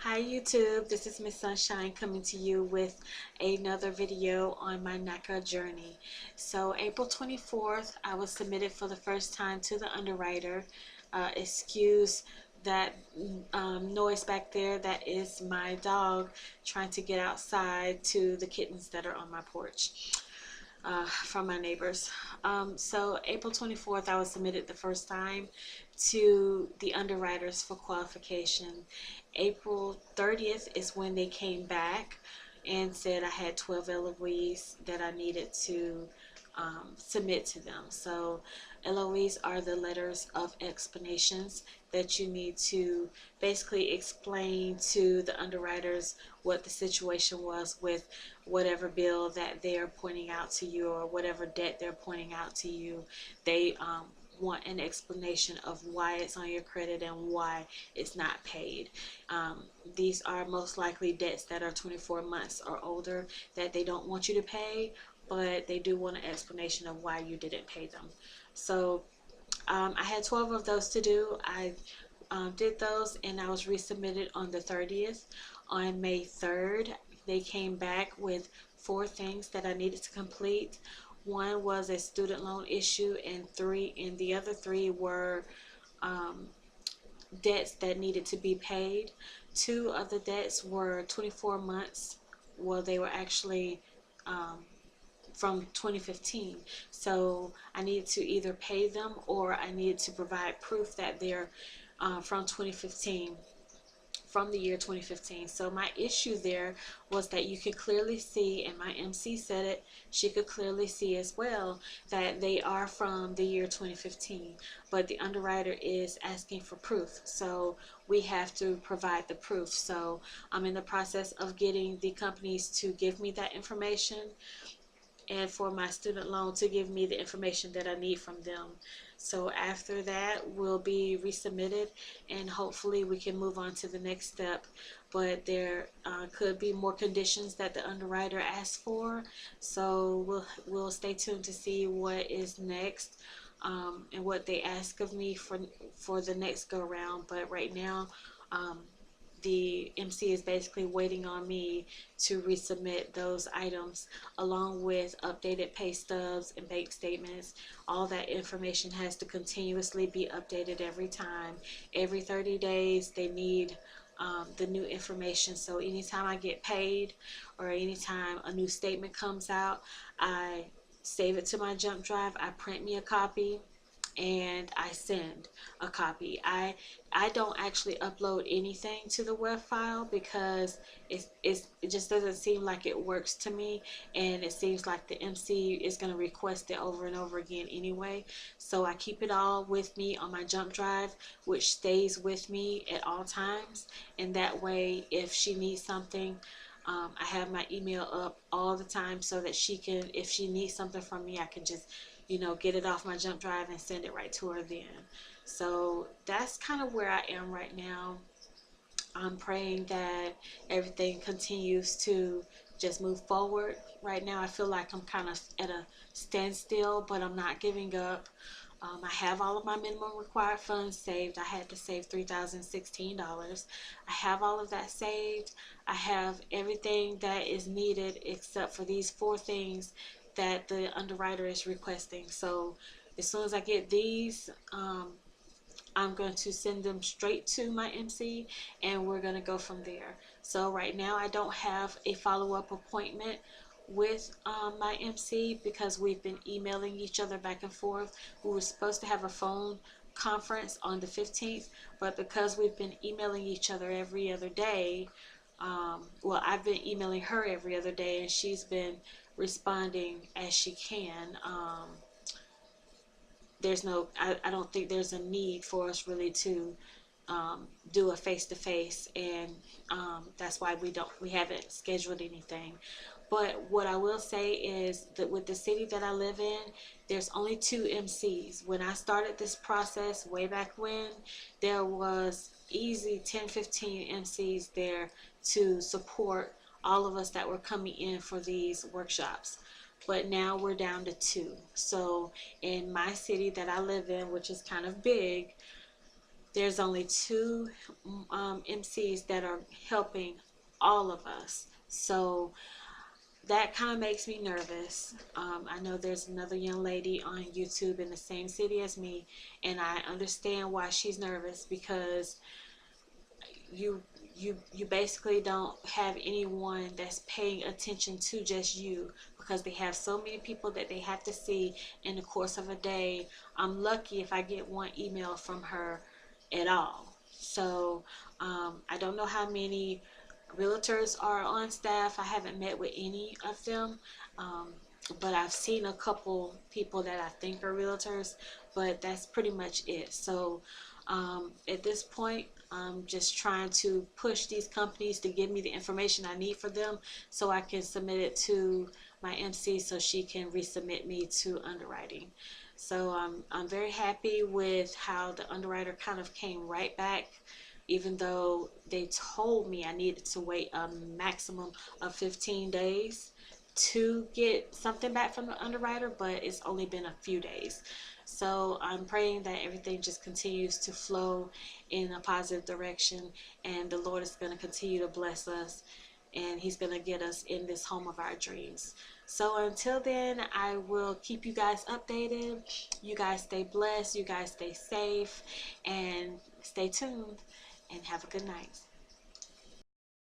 Hi YouTube, this is Miss Sunshine coming to you with another video on my NACA journey. So April 24th, I was submitted for the first time to the underwriter. Excuse that noise back there. That is my dog trying to get outside to the kittens that are on my porch. From my neighbors. So April 24th, I was submitted the first time to the underwriters for qualification. April 30th is when they came back and said I had 12 Eloise that I needed to submit to them. So Eloise are the letters of explanations that you need to basically explain to the underwriters what the situation was with whatever bill that they're pointing out to you or whatever debt they're pointing out to you. They want an explanation of why it's on your credit and why it's not paid. These are most likely debts that are 24 months or older that they don't want you to pay, but they do want an explanation of why you didn't pay them. So I had 12 of those to do. I did those and I was resubmitted on the 30th. On May 3rd, they came back with 4 things that I needed to complete. One was a student loan issue, and the other 3 were debts that needed to be paid. 2 of the debts were 24 months. Well, they were actually from 2015. So I needed to either pay them or I needed to provide proof that they're from 2015, from the year 2015. So my issue there was that you could clearly see, and my MC said it, she could clearly see as well, that they are from the year 2015, but the underwriter is asking for proof. So we have to provide the proof. So I'm in the process of getting the companies to give me that information, and for my student loan to give me the information that I need from them. So after that, we'll be resubmitted and hopefully we can move on to the next step. But there could be more conditions that the underwriter asks for, so we'll stay tuned to see what is next and what they ask of me for the next go round. But right now, the MC is basically waiting on me to resubmit those items along with updated pay stubs and bank statements. All that information has to continuously be updated every time. Every 30 days they need the new information. So anytime I get paid or anytime a new statement comes out, I save it to my jump drive. I print me a copy and I send a copy. I don't actually upload anything to the web file because it just doesn't seem like it works to me, and it seems like the MC is going to request it over and over again anyway. So I keep it all with me on my jump drive, which stays with me at all times, and that way if she needs something, I have my email up all the time so that she can, if she needs something from me, I can just get it off my jump drive and send it right to her then. So that's kind of where I am right now. I'm praying that everything continues to just move forward. Right now I feel like I'm kind of at a standstill, but I'm not giving up. I have all of my minimum required funds saved. I had to save $3,016. I have all of that saved. I have everything that is needed except for these 4 things that the underwriter is requesting. So as soon as I get these, I'm going to send them straight to my MC and we're going to go from there. So right now I don't have a follow-up appointment with my MC because we've been emailing each other back and forth. We were supposed to have a phone conference on the 15th, but because we've been emailing each other every other day, well, I've been emailing her every other day and she's been responding as she can. I don't think there's a need for us really to do a face-to-face, and that's why we haven't scheduled anything. But what I will say is that with the city that I live in, there's only 2 MCs. When I started this process way back when, there was easy 10-15 MCs there to support all of us that were coming in for these workshops. But now we're down to 2. So in my city that I live in, which is kind of big, there's only two MCs that are helping all of us. So that kind of makes me nervous. I know there's another young lady on YouTube in the same city as me, and I understand why she's nervous, because you you basically don't have anyone that's paying attention to just you, because they have so many people that they have to see in the course of a day. I'm lucky if I get one email from her at all. So I don't know how many realtors are on staff. I haven't met with any of them, um, but I've seen a couple people that I think are realtors, but that's pretty much it. So at this point, I'm just trying to push these companies to give me the information I need for them, so I can submit it to my MC so she can resubmit me to underwriting. So I'm very happy with how the underwriter kind of came right back, even though they told me I needed to wait a maximum of 15 days to get something back from the underwriter, but it's only been a few days. So I'm praying that everything just continues to flow in a positive direction, and the Lord is going to continue to bless us, and He's going to get us in this home of our dreams. So until then, I will keep you guys updated. You guys stay blessed, you guys stay safe, and stay tuned, and have a good night.